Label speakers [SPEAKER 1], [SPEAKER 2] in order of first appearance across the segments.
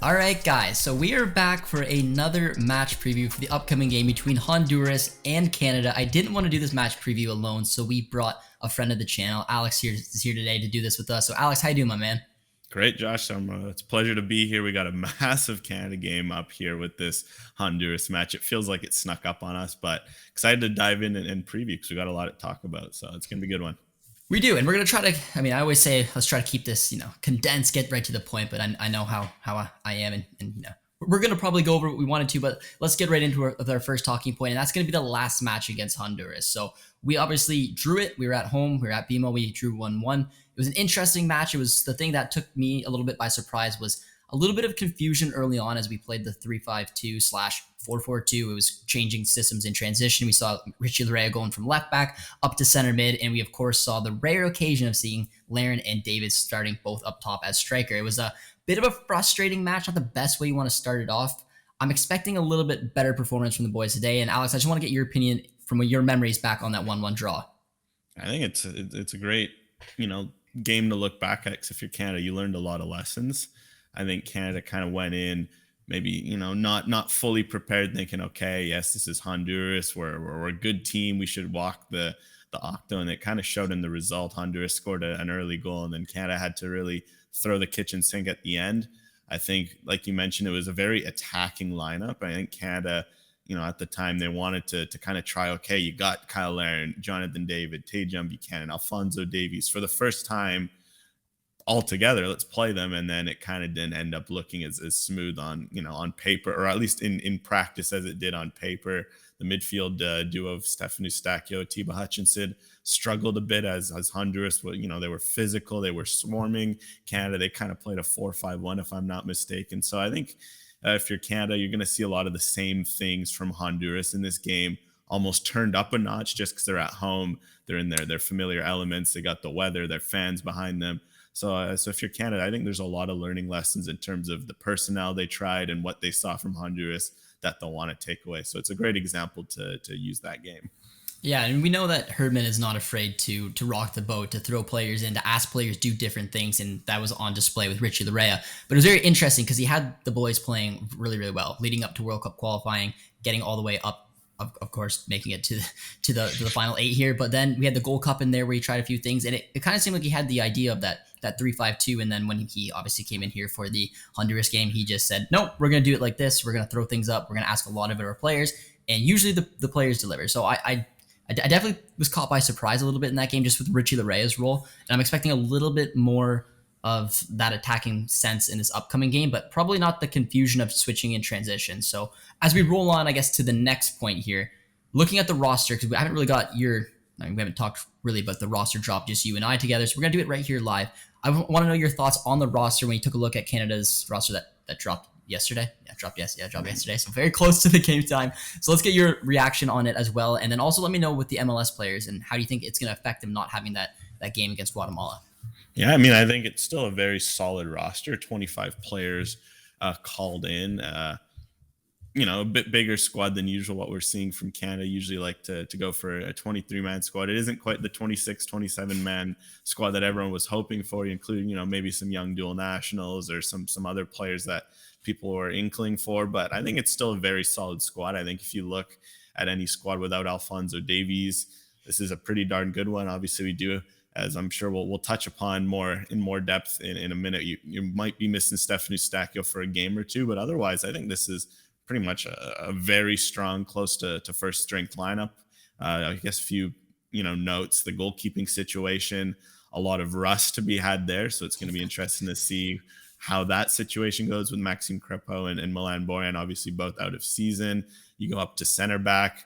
[SPEAKER 1] All right, guys, so we are back for another match preview for the upcoming game between Honduras and Canada. I didn't want to do this match preview alone, so we brought a friend of the channel. Alex is here today to do this with us. So, Alex, how you doing, my man?
[SPEAKER 2] Great, Josh. It's a pleasure to be here. We got a massive Canada game up here with this Honduras match. It feels like it snuck up on us, but excited to dive in and preview because we got a lot to talk about. So it's going to be a good one.
[SPEAKER 1] We do, and we're gonna try to. I mean, I always say let's try to keep this, condensed, get right to the point. But I know how I am, and we're gonna probably go over what we wanted to. But let's get right into our first talking point, and that's gonna be the last match against Honduras. So we obviously drew it. We were at home. We were at BMO. We drew 1-1. It was an interesting match. It was the thing that took me a little bit by surprise was a little bit of confusion early on as we played the 3-5-2 slash 4-4-2. It was changing systems in transition. We saw Richie Larea going from left back up to center mid, and we of course saw the rare occasion of seeing Laren and David starting both up top as striker. It was a bit of a frustrating match, not the best way you want to start it off. I'm expecting a little bit better performance from the boys today, and Alex, I just want to get your opinion from your memories back on that 1-1 draw.
[SPEAKER 2] I think it's a great game to look back at because if you're Canada, you learned a lot of lessons. I think Canada kind of went in maybe not fully prepared, thinking, okay, yes, this is Honduras. We're a good team. We should walk the octo, and it kind of showed in the result. Honduras scored an early goal, and then Canada had to really throw the kitchen sink at the end. I think, like you mentioned, it was a very attacking lineup. I think Canada, at the time they wanted to kind of try, okay, you got Kyle Laren, Jonathan David, Tajon Buchanan, Alfonso Davies for the first time all together. Let's play them. And then it kind of didn't end up looking as smooth on paper, or at least in practice as it did on paper. The midfield duo of Stefan Eustachio, Tiba Hutchinson struggled a bit as Honduras, they were physical, they were swarming. Canada, they kind of played a 4-5-1, if I'm not mistaken. So I think if you're Canada, you're going to see a lot of the same things from Honduras in this game, almost turned up a notch just because they're at home. They're in their familiar elements. They got the weather, their fans behind them. So if you're Canada, I think there's a lot of learning lessons in terms of the personnel they tried and what they saw from Honduras that they'll want to take away. So it's a great example to use that game.
[SPEAKER 1] Yeah, and we know that Herdman is not afraid to rock the boat, to throw players in, to ask players do different things, and that was on display with Richie Larea. But it was very interesting because he had the boys playing really, really well, leading up to World Cup qualifying, getting all the way up, of course, making it to the final 8 here. But then we had the Gold Cup in there where he tried a few things, and it kind of seemed like he had the idea of that 3-5-2, and then when he obviously came in here for the Honduras game, he just said, nope, we're going to do it like this. We're going to throw things up. We're going to ask a lot of our players, and usually the players deliver. So I definitely was caught by surprise a little bit in that game just with Richie Larea's role, and I'm expecting a little bit more of that attacking sense in this upcoming game, but probably not the confusion of switching in transition. So as we roll on, I guess, to the next point here, looking at the roster, because we haven't really got we haven't talked really about the roster drop, just you and I together, so we're going to do it right here live. I want to know your thoughts on the roster when you took a look at Canada's roster that dropped yesterday. Dropped yesterday. So very close to the game time. So let's get your reaction on it as well. And then also let me know with the MLS players and how do you think it's going to affect them not having that game against Guatemala.
[SPEAKER 2] Yeah, I mean, I think it's still a very solid roster. 25 players called in. A bit bigger squad than usual. What we're seeing from Canada, usually like to go for a 23-man squad. It isn't quite the 26, 27-man squad that everyone was hoping for, including, maybe some young dual nationals or some other players that people were inkling for. But I think it's still a very solid squad. I think if you look at any squad without Alfonso Davies, this is a pretty darn good one. Obviously, we do, as I'm sure we'll touch upon in more depth in a minute. You might be missing Stefan Eustachio for a game or two, but otherwise, I think this is pretty much a very strong, close to first strength lineup. I guess a few, notes, the goalkeeping situation, a lot of rust to be had there. So it's going to be interesting to see how that situation goes with Maxime Crepeau and Milan Borjan, obviously both out of season. You go up to center back,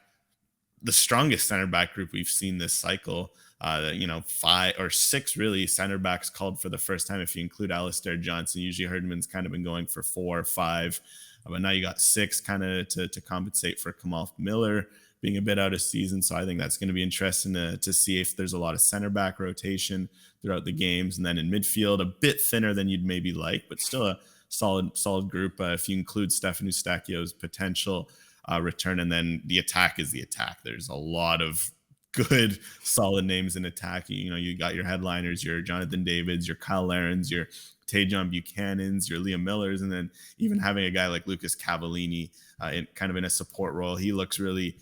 [SPEAKER 2] the strongest center back group we've seen this cycle. 5 or 6 really center backs called for the first time if you include Alistair Johnson. Usually Herdman's kind of been going for 4 or 5. But now you got 6 kind of to compensate for Kamal Miller being a bit out of season. So I think that's going to be interesting to see if there's a lot of center back rotation throughout the games. And then in midfield, a bit thinner than you'd maybe like, but still a solid group if you include Stefan Eustachio's potential return. And then the attack is the attack. There's a lot of good, solid names in attack. You got your headliners, your Jonathan Davids, your Kyle Lahrens, your Tajon Buchanans, your Liam Millers, and then even having a guy like Lucas Cavallini in a support role. He looks really,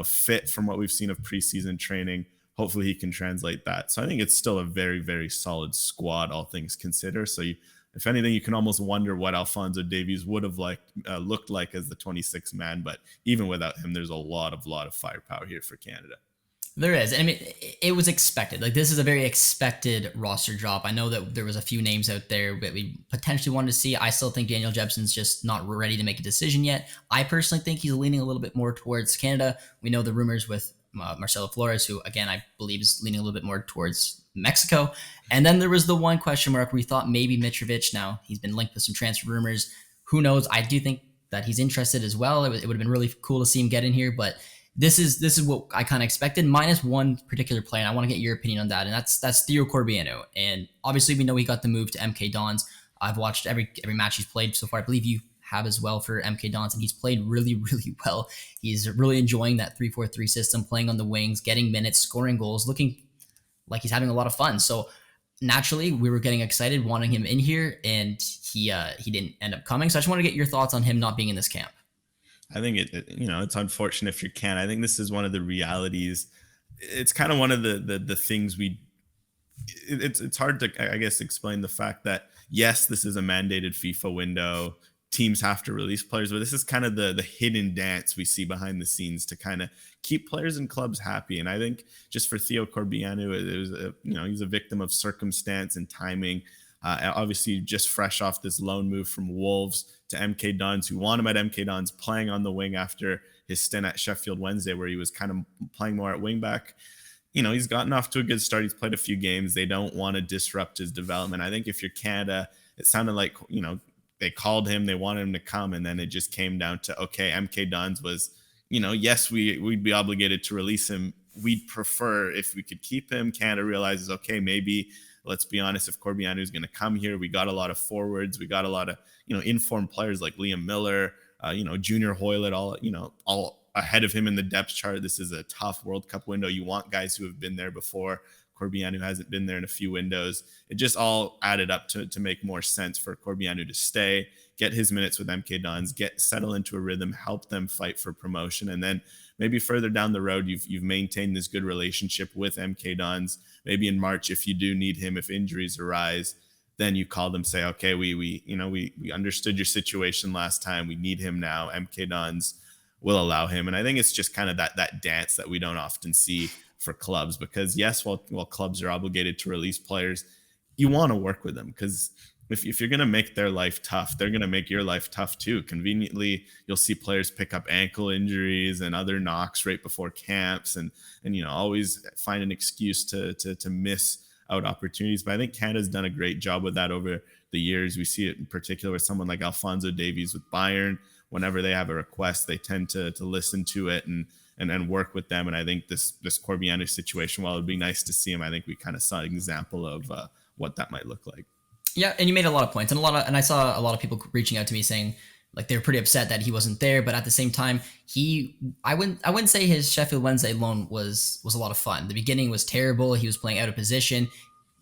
[SPEAKER 2] fit from what we've seen of preseason training. Hopefully he can translate that. So I think it's still a very, very solid squad, all things considered. So if anything, you can almost wonder what Alphonso Davies would have looked like as the 26th man. But even without him, there's a lot of firepower here for Canada.
[SPEAKER 1] There is. I mean, it was expected. Like, this is a very expected roster drop. I know that there was a few names out there that we potentially wanted to see. I still think Daniel Jepson's just not ready to make a decision yet. I personally think he's leaning a little bit more towards Canada. We know the rumors with Marcelo Flores, who, again, I believe is leaning a little bit more towards Mexico. And then there was the one question mark where we thought maybe Mitrovic. Now, he's been linked with some transfer rumors. Who knows? I do think that he's interested as well. It would have been really cool to see him get in here, but this is what I kind of expected, minus one particular play, and I want to get your opinion on that, and that's Theo Corbeanu. And obviously, we know he got the move to MK Dons. I've watched every match he's played so far. I believe you have as well for MK Dons, and he's played really, really well. He's really enjoying that 3-4-3 system, playing on the wings, getting minutes, scoring goals, looking like he's having a lot of fun. So naturally, we were getting excited, wanting him in here, and he didn't end up coming. So I just want to get your thoughts on him not being in this camp.
[SPEAKER 2] I think it's unfortunate if you can. I think this is one of the realities. It's kind of one of the things it's hard to, I guess, explain the fact that, yes, this is a mandated FIFA window. Teams have to release players, but this is kind of the hidden dance we see behind the scenes to kind of keep players and clubs happy. And I think just for Theo Corbeanu, it was he's a victim of circumstance and timing. Obviously, just fresh off this loan move from Wolves to MK Dons, who want him at MK Dons, playing on the wing after his stint at Sheffield Wednesday, where he was kind of playing more at wing back. He's gotten off to a good start. He's played a few games. They don't want to disrupt his development. I think if you're Canada, it sounded like, they called him, they wanted him to come, and then it just came down to, okay, MK Dons was, yes, we'd be obligated to release him. We'd prefer if we could keep him. Canada realizes, okay, maybe, let's be honest, if Corbeanu is going to come here, we got a lot of forwards, we got a lot of, informed players like Liam Miller, Junior Hoylett, all ahead of him in the depth chart. This is a tough World Cup window. You want guys who have been there before. Corbeanu hasn't been there in a few windows. It just all added up to make more sense for Corbeanu to stay, get his minutes with MK Dons, settle into a rhythm, help them fight for promotion. And then maybe further down the road, you've maintained this good relationship with MK Dons. Maybe in March, if you do need him, if injuries arise, then you call them, say, okay, we understood your situation last time. We need him now. MK Dons will allow him. And I think it's just kind of that dance that we don't often see for clubs, because yes, while clubs are obligated to release players, you want to work with them, because if you're going to make their life tough, they're going to make your life tough too. Conveniently, you'll see players pick up ankle injuries and other knocks right before camps, and always find an excuse to miss out opportunities. But I think Canada's done a great job with that over the years. We see it in particular with someone like Alphonso Davies with Bayern. Whenever they have a request, they tend to listen to it and work with them. And I think this Corbeanu situation, while it'd be nice to see him, I think we kind of saw an example of what that might look like.
[SPEAKER 1] Yeah, and you made a lot of points, and I saw a lot of people reaching out to me saying like they were pretty upset that he wasn't there, but at the same time, I wouldn't say his Sheffield Wednesday loan was a lot of fun. The beginning was terrible. He was playing out of position.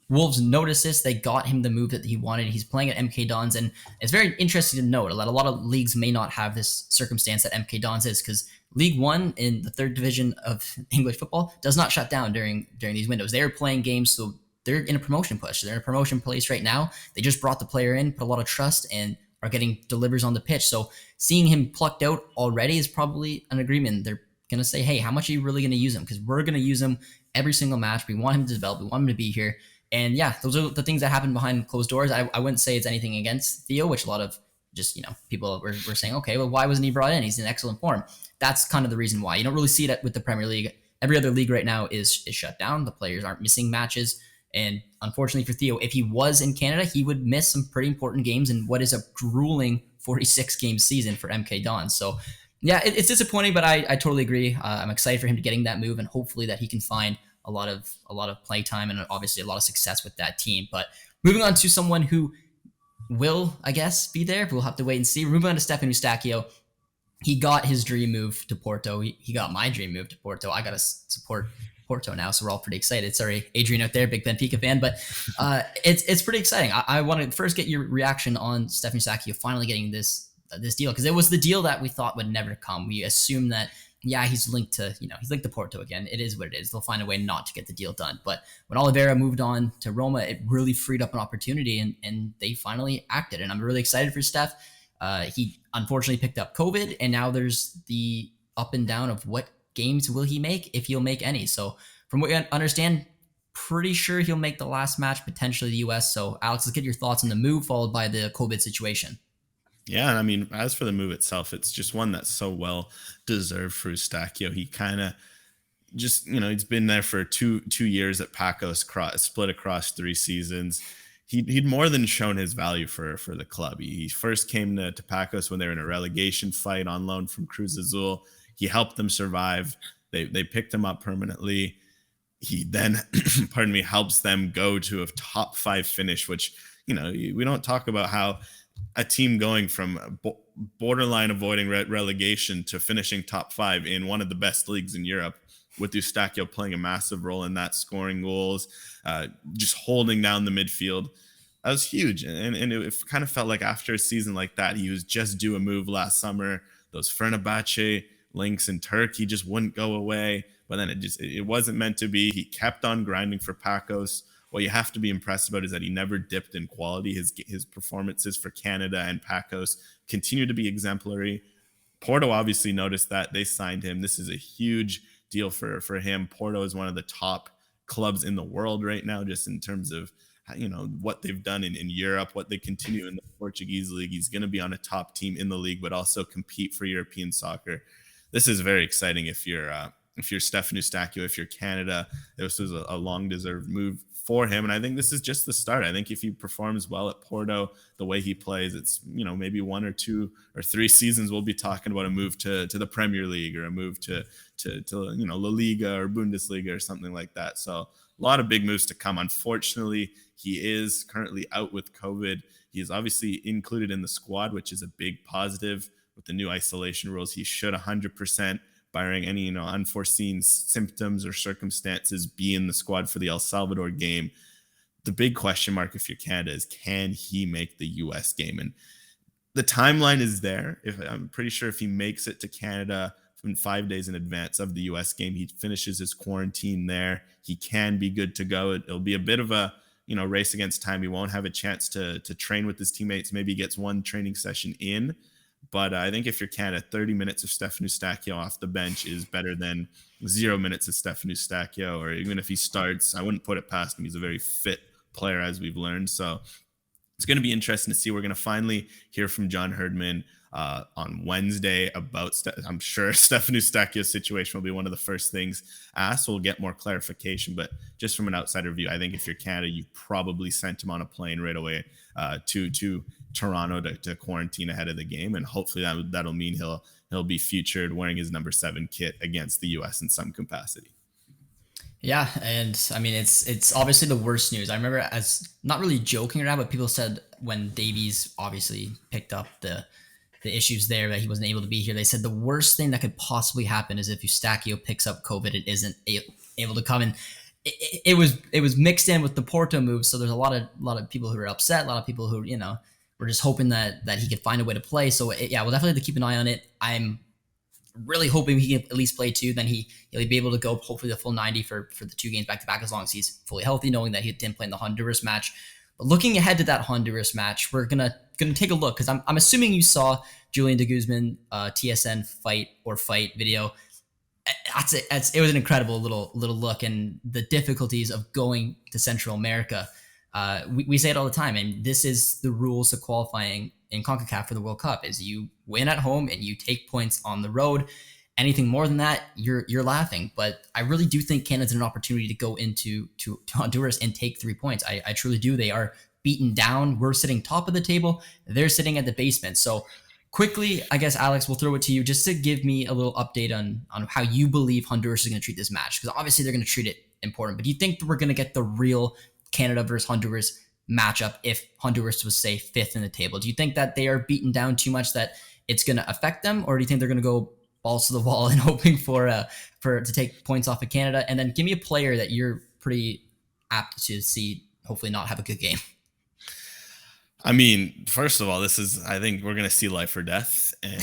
[SPEAKER 1] Wolves noticed this. They got him the move that he wanted. He's playing at MK Dons, and it's very interesting to note that a lot of leagues may not have this circumstance that MK Dons is, because League One in the third division of English football does not shut down during these windows. They are playing games, so they're in a promotion push. They're in a promotion place right now. They just brought the player in, put a lot of trust, and are getting delivers on the pitch. So seeing him plucked out already is probably an agreement. They're going to say, hey, how much are you really going to use him? Because we're going to use him every single match. We want him to develop. We want him to be here. And yeah, those are the things that happen behind closed doors. I wouldn't say it's anything against Theo, which a lot of just, people were saying, okay, well, why wasn't he brought in? He's in excellent form. That's kind of the reason why. You don't really see it with the Premier League. Every other league right now is shut down. The players aren't missing matches. And unfortunately for Theo, if he was in Canada, he would miss some pretty important games in what is a grueling 46-game season for MK Dons. So yeah, it's disappointing, but I totally agree. I'm excited for him to getting that move, and hopefully that he can find a lot of play time and obviously a lot of success with that team. But moving on to someone who will, I guess, be there. We'll have to wait and see. Moving on to Stefan Eustachio. He got his dream move to Porto. He got my dream move to Porto. I got to support Porto now, so we're all pretty excited. Sorry, Adrian out there, big Benfica fan, but it's pretty exciting. I want to first get your reaction on Stephen Eustachio finally getting this deal, because it was the deal that we thought would never come. We assumed that, yeah, he's linked to Porto again. It is what it is. They'll find a way not to get the deal done. But when Oliveira moved on to Roma, it really freed up an opportunity, and they finally acted. And I'm really excited for Steph. He unfortunately picked up COVID, and now there's the up and down of what games will he make, if he'll make any. So from what I understand, pretty sure he'll make the last match, potentially the US. So Alex, let's get your thoughts on the move followed by the COVID situation.
[SPEAKER 2] Yeah, I mean, as for the move itself, it's just one that's so well deserved for Eustachio. He kind of just, he's been there for two years at Pacos, split across 3 seasons. He'd more than shown his value for the club. He first came to Pacos when they were in a relegation fight on loan from Cruz Azul. He helped them survive. They picked him up permanently. He then, helps them go to a top 5 finish, which, we don't talk about how a team going from borderline avoiding relegation to finishing top 5 in one of the best leagues in Europe, with Eustachio playing a massive role in that, scoring goals, just holding down the midfield. That was huge. And it kind of felt like after a season like that, he was just due a move last summer. Those Fenerbahce links in Turkey just wouldn't go away. But then it wasn't meant to be. He kept on grinding for Pacos. What you have to be impressed about is that he never dipped in quality. His performances for Canada and Pacos continue to be exemplary. Porto obviously noticed that. They signed him. This is a huge deal for him. Porto is one of the top clubs in the world right now, just in terms of what they've done in Europe, what they continue in the Portuguese league. He's going to be on a top team in the league, but also compete for European soccer. This is very exciting if you're Stephen Eustachio, if you're Canada. This was a long-deserved move for him, and I think this is just the start. I think if he performs well at Porto, the way he plays, it's maybe 1 or 2 or 3 seasons we'll be talking about a move to the Premier League, or a move to La Liga or Bundesliga or something like that. So a lot of big moves to come. Unfortunately, he is currently out with COVID. He is obviously included in the squad, which is a big positive. With the new isolation rules, he should 100%, barring any unforeseen symptoms or circumstances, be in the squad for the El Salvador game. The big question mark, if you're Canada, is can he make the US game? And the timeline is there. I'm pretty sure if he makes it to Canada in 5 days in advance of the US game, he finishes his quarantine there, he can be good to go. It'll be a bit of a race against time. He won't have a chance to train with his teammates. Maybe he gets 1 training session in. But I think if you're Canada, 30 minutes of Stephen Eustachio off the bench is better than 0 minutes of Stephen Eustachio. Or even if he starts, I wouldn't put it past him. He's a very fit player, as we've learned. So it's going to be interesting to see. We're going to finally hear from John Herdman on Wednesday about, I'm sure Stephen Eustachio's situation will be one of the first things asked. So we'll get more clarification. But just from an outsider view, I think if you're Canada, you probably sent him on a plane right away to Toronto to quarantine ahead of the game, and hopefully that'll mean he'll be featured wearing his number 7 kit against the US in some capacity.
[SPEAKER 1] Yeah, and I mean it's obviously the worst news. I remember, as not really joking around, but people said when Davies obviously picked up the issues there, that he wasn't able to be here, they said the worst thing that could possibly happen is if Eustachio picks up COVID and isn't able to come. And it was mixed in with the Porto move, so there's a lot of people who are upset, a lot of people who we're just hoping that he could find a way to play. So yeah, we'll definitely have to keep an eye on it. I'm really hoping he can at least play 2. Then he'll be able to go hopefully the full 90 for the 2 games back to back, as long as he's fully healthy, knowing that he didn't play in the Honduras match. But looking ahead to that Honduras match, we're gonna take a look, because I'm assuming you saw Julian de Guzman TSN fight video. It was an incredible little look, and the difficulties of going to Central America. We say it all the time, and this is the rules of qualifying in CONCACAF for the World Cup: is you win at home and you take points on the road. Anything more than that, you're laughing. But I really do think Canada's an opportunity to go into Honduras and take 3 points. I truly do. They are beaten down. We're sitting top of the table. They're sitting at the basement. So quickly, I guess, Alex, we'll throw it to you just to give me a little update on how you believe Honduras is going to treat this match, because obviously they're going to treat it important. But do you think that we're going to get the real Canada versus Honduras matchup if Honduras was, say, 5th in the table? Do you think that they are beaten down too much that it's going to affect them, or do you think they're going to go balls to the wall and hoping for to take points off of Canada. And then give me a player that you're pretty apt to see hopefully not have a good game.
[SPEAKER 2] I mean, first of all, I think we're going to see life or death. And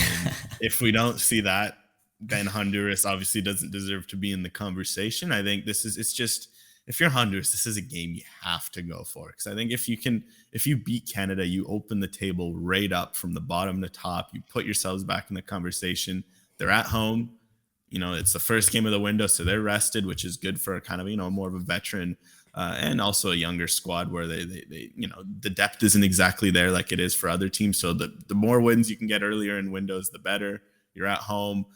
[SPEAKER 2] if we don't see that, then Honduras obviously doesn't deserve to be in the conversation. I think it's just, if you're Honduras, this is a game you have to go for. Because I think if you beat Canada, you open the table right up from the bottom to top. You put yourselves back in the conversation. They're at home. It's the first game of the window, so they're rested, which is good for kind of, more of a veteran and also a younger squad where they the depth isn't exactly there like it is for other teams. So the more wins you can get earlier in windows, the better. You're at home.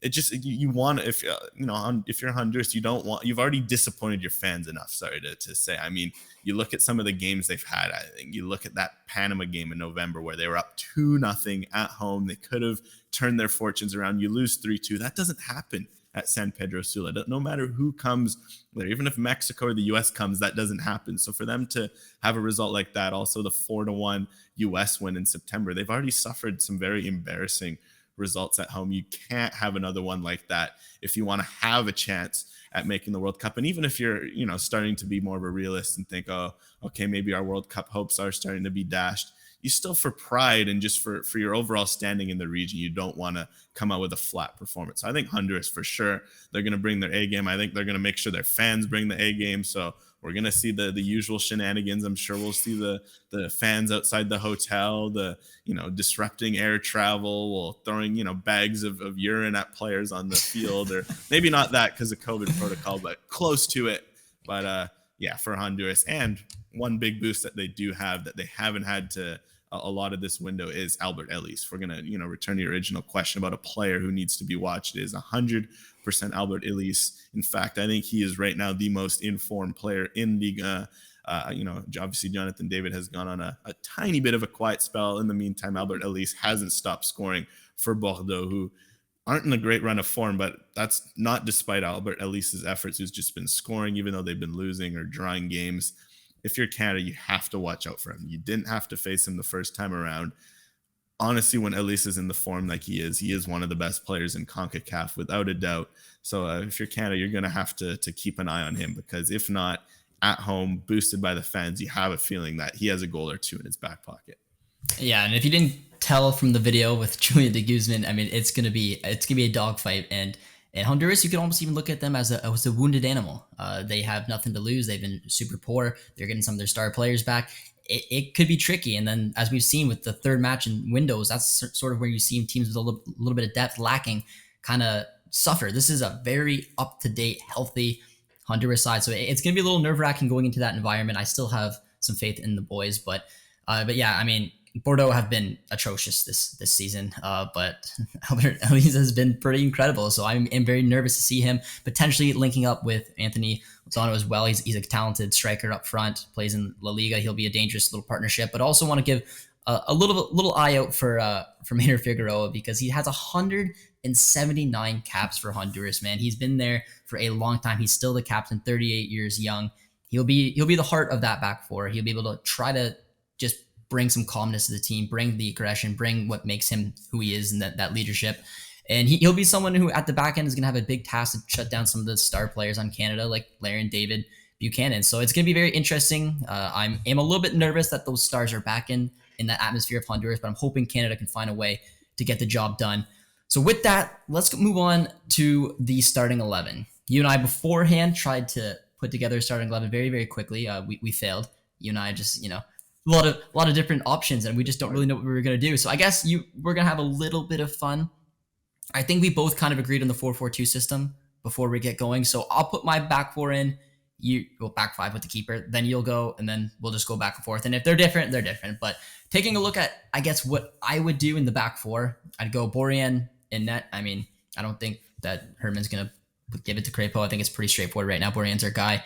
[SPEAKER 2] It just, you want, if you're Honduras, you've already disappointed your fans enough. Sorry to say. I mean, you look at some of the games they've had. I think you look at that Panama game in November where they were up 2-0 at home. They could have turned their fortunes around. You lose 3-2. That doesn't happen at San Pedro Sula. No matter who comes there, even if Mexico or the US comes, that doesn't happen. So for them to have a result like that, also the 4-1 US win in September, they've already suffered some very embarrassing results at home. You can't have another one like that if you want to have a chance at making the World Cup. And even if you're, starting to be more of a realist and think, oh, okay, maybe our World Cup hopes are starting to be dashed, you still, for pride and just for your overall standing in the region, you don't want to come out with a flat performance. So I think Honduras, for sure, they're going to bring their A game. I think they're going to make sure their fans bring the A game. So we're going to see the usual shenanigans. I'm sure we'll see the fans outside the hotel, disrupting air travel, or throwing, bags of urine at players on the field, or maybe not that because of COVID protocol, but close to it. But yeah, for Honduras. And one big boost that they do have that they haven't had to a lot of this window is Albert Ellis. We're going to, return to your original question about a player who needs to be watched. It is 100% Albert Ellis. In fact, I think he is right now the most informed player in Liga. Obviously Jonathan David has gone on a tiny bit of a quiet spell. In the meantime, Albert Ellis hasn't stopped scoring for Bordeaux, who aren't in a great run of form, but that's not despite Albert Ellis's efforts, who's just been scoring even though they've been losing or drawing games. If you're Canada, you have to watch out for him. You didn't have to face him the first time around. Honestly, when Ellis is in the form like he is one of the best players in CONCACAF without a doubt. So if you're Canada, you're going to have to keep an eye on him, because if not, at home, boosted by the fans, you have a feeling that he has a goal or two in his back pocket.
[SPEAKER 1] Yeah, and if you didn't tell from the video with Julian de Guzman, I mean, it's gonna be a dogfight. And in Honduras, you can almost even look at them as a wounded animal. They have nothing to lose. They've been super poor. They're getting some of their star players back. It could be tricky. And then, as we've seen with the third match in windows, that's sort of where you see teams with a little bit of depth lacking kind of suffer. This is a very up-to-date, healthy Honduras side. So it's going to be a little nerve-wracking going into that environment. I still have some faith in the boys. But yeah, I mean, Bordeaux have been atrocious this season, but Albert Ellis has been pretty incredible. So I'm very nervous to see him potentially linking up with Anthony Lozano as well. He's a talented striker up front, plays in La Liga. He'll be a dangerous little partnership, but also want to give a little eye out for Maynard Figueroa, because he has 179 caps for Honduras. Man, he's been there for a long time. He's still the captain, 38 years young. He'll be the heart of that back four. He'll be able to try to just bring some calmness to the team, bring the aggression, bring what makes him who he is, and that leadership. And he'll be someone who at the back end is going to have a big task to shut down some of the star players on Canada, like Larry and David Buchanan. So it's going to be very interesting. I'm a little bit nervous that those stars are back in that atmosphere of Honduras, but I'm hoping Canada can find a way to get the job done. So with that, let's move on to the starting 11. You and I beforehand tried to put together a starting 11 very, very quickly. We failed. You and I just, a lot of different options, and we just don't really know what we were going to do. So I guess we're going to have a little bit of fun. I think we both kind of agreed on the 4-4-2 system before we get going. So I'll put my back four in. You go back five with the keeper. Then you'll go, and then we'll just go back and forth. And if they're different, they're different. But taking a look at, I guess, what I would do in the back four, I'd go Borjan in net. I mean, I don't think that Herman's going to give it to Crepeau. I think it's pretty straightforward right now. Borjan's our guy.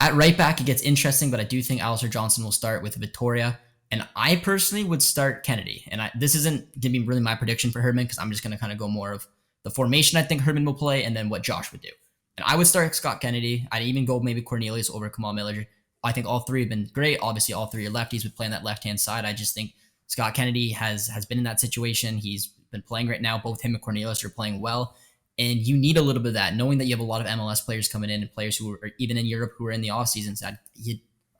[SPEAKER 1] At right back, it gets interesting, but I do think Alistair Johnson will start with Victoria. And I personally would start Kennedy. And this isn't going to be really my prediction for Herman, because I'm just going to kind of go more of the formation I think Herman will play and then what Josh would do. And I would start Scott Kennedy. I'd even go maybe Cornelius over Kamal Miller. I think all three have been great. Obviously, all three are lefties, would play on that left-hand side. I just think Scott Kennedy has been in that situation. He's been playing right now. Both him and Cornelius are playing well. And you need a little bit of that, knowing that you have a lot of MLS players coming in and players who are even in Europe who are in the off season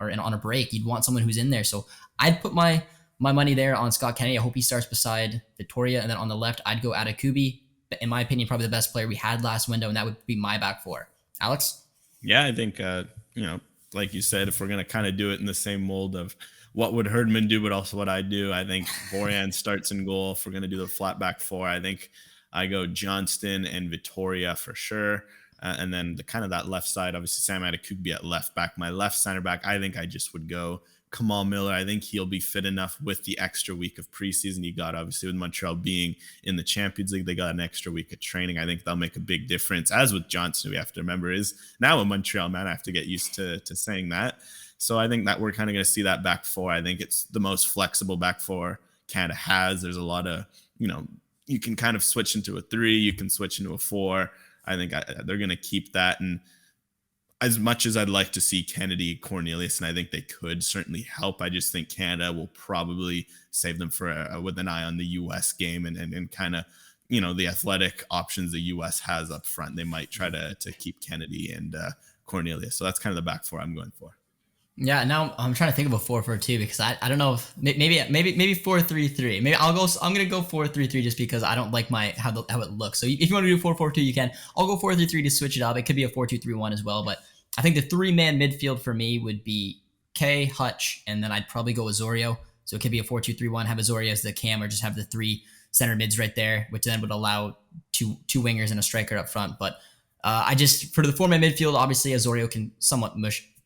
[SPEAKER 1] or on a break. You'd want someone who's in there. So I'd put my money there on Scott Kennedy. I hope he starts beside Victoria. And then on the left, I'd go Atakubi. In my opinion, probably the best player we had last window, and that would be my back four. Alex?
[SPEAKER 2] Yeah, I think, like you said, if we're going to kind of do it in the same mold of what would Herdman do, but also what I do, I think Borjan starts in goal. If we're going to do the flat back four, I think I go Johnston and Victoria for sure. And then that left side, obviously Sam Atakubi at left back. My left center back, I think I just would go Kamal Miller. I think he'll be fit enough with the extra week of preseason. You got, obviously, with Montreal being in the Champions League, they got an extra week of training. I think they'll make a big difference. As with Johnson, we have to remember, is now a Montreal man. I have to get used to saying that. So I think that we're kind of going to see that back four. I think it's the most flexible back four Canada has. There's a lot of, you can kind of switch into a 3, you can switch into a 4. I think they're going to keep that. And as much as I'd like to see Kennedy, Cornelius, and I think they could certainly help, I just think Canada will probably save them for with an eye on the U.S. game and kind of, the athletic options the U.S. has up front. They might try to keep Kennedy and Cornelius. So that's kind of the back four I'm going for.
[SPEAKER 1] Yeah, now I'm trying to think of a 4-4-2 because I don't know if maybe 4-3-3. Maybe I'm gonna go 4-3-3 just because I don't like how it looks. So if you want to do 4-4-2, you can. I'll go 4-3-3 to switch it up. It could be a 4-2-3-1 as well, but I think the 3-man midfield for me would be Kay, Hutch, and then I'd probably go Osorio. So it could be a 4-2-3-1, have Osorio as the cam, or just have the 3 center mids right there, which then would allow two wingers and a striker up front. But I just, for the 4-man midfield, obviously Osorio can somewhat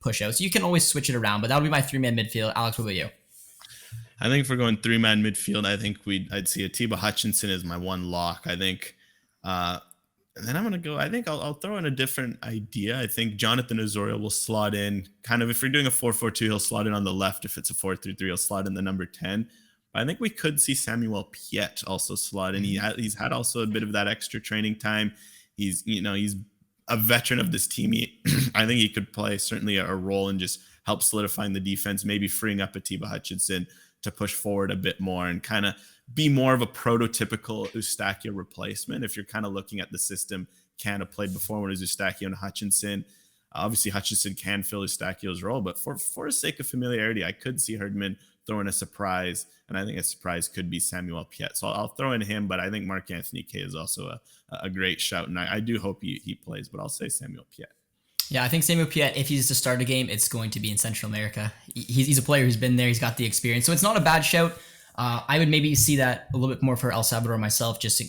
[SPEAKER 1] push out. So you can always switch it around, but that would be my 3-man midfield. Alex, what about you?
[SPEAKER 2] I think if we're going 3-man midfield, I think I'd see Atiba Hutchinson as my one lock. I think, and then I'm going to go, I think I'll throw in a different idea. I think Jonathan Osorio will slot in kind of, if you're doing a 4-4-2, he'll slot in on the left. If it's a 4-3-3, he'll slot in the number 10. But I think we could see Samuel Piet also slot in. He's had also a bit of that extra training time. He's a veteran of this team. I think he could play certainly a role in just help solidifying the defense, maybe freeing up Atiba Hutchinson to push forward a bit more and kind of be more of a prototypical Eustachio replacement. If you're kind of looking at the system Canada played before when it was Eustachio and Hutchinson, obviously Hutchinson can fill Eustachio's role, but for the sake of familiarity, I could see Herdman throwing a surprise, and I think a surprise could be Samuel Piet. So I'll throw in him, but I think Marc-Anthony Kaye is also a great shout, and I do hope he plays, but I'll say Samuel Piet.
[SPEAKER 1] Yeah, I think Samuel Piet, if he's to start a game, it's going to be in Central America. He's a player who's been there. He's got the experience. So it's not a bad shout. I would maybe see that a little bit more for El Salvador myself, just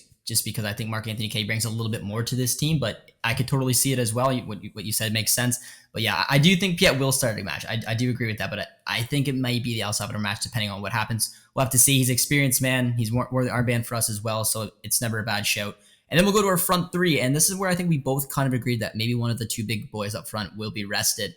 [SPEAKER 1] because I think Marc-Anthony Kaye brings a little bit more to this team, but I could totally see it as well. What you said makes sense. But yeah, I do think Piet will start a match. I do agree with that, but I think it might be the El Salvador match depending on what happens. We'll have to see. He's an experienced man. He's wore the armband for us as well, so it's never a bad shout. And then we'll go to our front 3, and this is where I think we both kind of agreed that maybe one of the 2 big boys up front will be rested.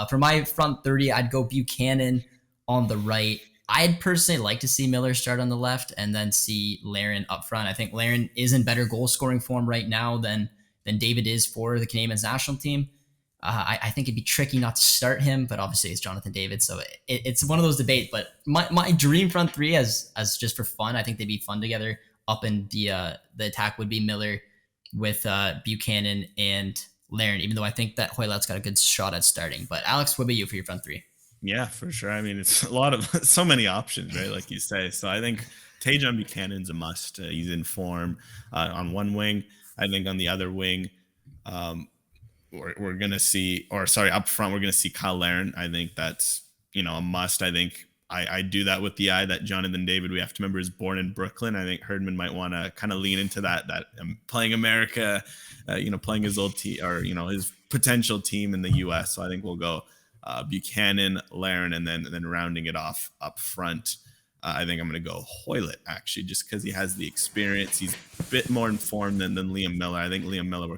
[SPEAKER 1] For my front 30, I'd go Buchanan on the right. I'd personally like to see Miller start on the left and then see Larin up front. I think Larin is in better goal-scoring form right now than David is for the Canadian men's national team. I think it'd be tricky not to start him, but obviously it's Jonathan David, so it's one of those debates. But my dream front 3 as just for fun, I think they'd be fun together. Up in the attack would be Miller with Buchanan and Larin, even though I think that Hoylett's got a good shot at starting. But Alex, what about you for your front 3?
[SPEAKER 2] Yeah, for sure. I mean, it's so many options, right? Like you say. So I think Tajon Buchanan's a must. He's in form on one wing. I think on the other wing, we're going to see, up front, we're going to see Kyle Larin. I think that's, a must. I think I do that with the eye that Jonathan David, we have to remember, is born in Brooklyn. I think Herdman might want to kind of lean into that playing America, playing his old team or, his potential team in the U.S. So I think we'll go Buchanan, Larin, and then rounding it off up front. I think I'm going to go Hoylett, actually, just because he has the experience. He's a bit more informed than Liam Miller. I think Liam Miller,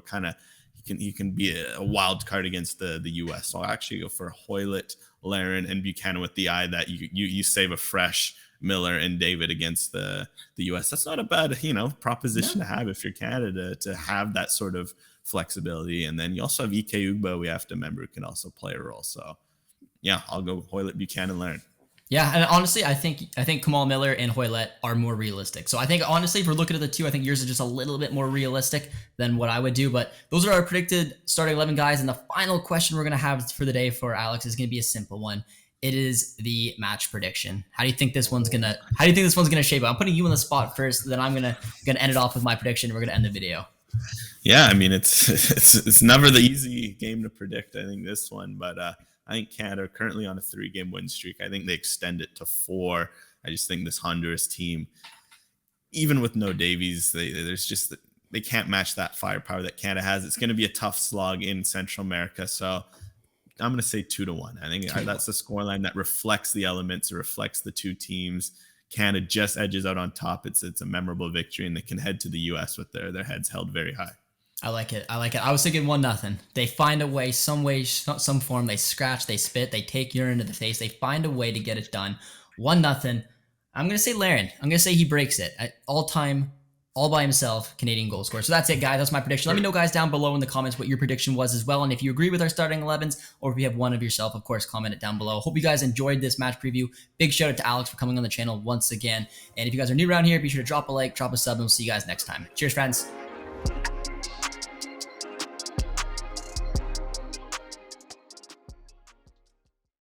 [SPEAKER 2] he can be a wild card against the U.S. So I'll actually go for Hoylett, Larin, and Buchanan with the eye that you save a fresh Miller and David against the U.S. That's not a bad proposition to have if you're Canada, to have that sort of flexibility. And then you also have Ike Ugbo, we have to remember, who can also play a role. So yeah, I'll go Hoylett, Buchanan, Larin.
[SPEAKER 1] Yeah, and honestly, I think Kamal Miller and Hoylett are more realistic. So I think honestly, if we're looking at the two, I think yours is just a little bit more realistic than what I would do. But those are our predicted starting 11 guys. And the final question we're gonna have for the day for Alex is gonna be a simple one. It is the match prediction. How do you think this one's gonna? How do you think this one's gonna shape up? I'm putting you on the spot first. Then I'm gonna end it off with my prediction. We're gonna end the video.
[SPEAKER 2] Yeah, I mean it's never the easy game to predict. I think this one, but I think Canada are currently on a 3-game win streak. I think they extend it to 4. I just think this Honduras team, even with no Davies, they can't match that firepower that Canada has. It's going to be a tough slog in Central America. So I'm going to say 2-1. I think that's the scoreline that reflects the elements, it reflects the two teams. Canada just edges out on top. It's a memorable victory, and they can head to the U.S. with their heads held very high.
[SPEAKER 1] I like it. I was thinking 1-0. They find a way, some form. They scratch, they spit, they take urine to the face. They find a way to get it done. 1-0. I'm gonna say Larin. I'm gonna say he breaks it. All time, all by himself, Canadian goal scorer. So that's it, guys. That's my prediction. Let me know, guys, down below in the comments what your prediction was as well. And if you agree with our starting 11s, or if you have one of yourself, of course, comment it down below. Hope you guys enjoyed this match preview. Big shout out to Alex for coming on the channel once again. And if you guys are new around here, be sure to drop a like, drop a sub, and we'll see you guys next time. Cheers, friends.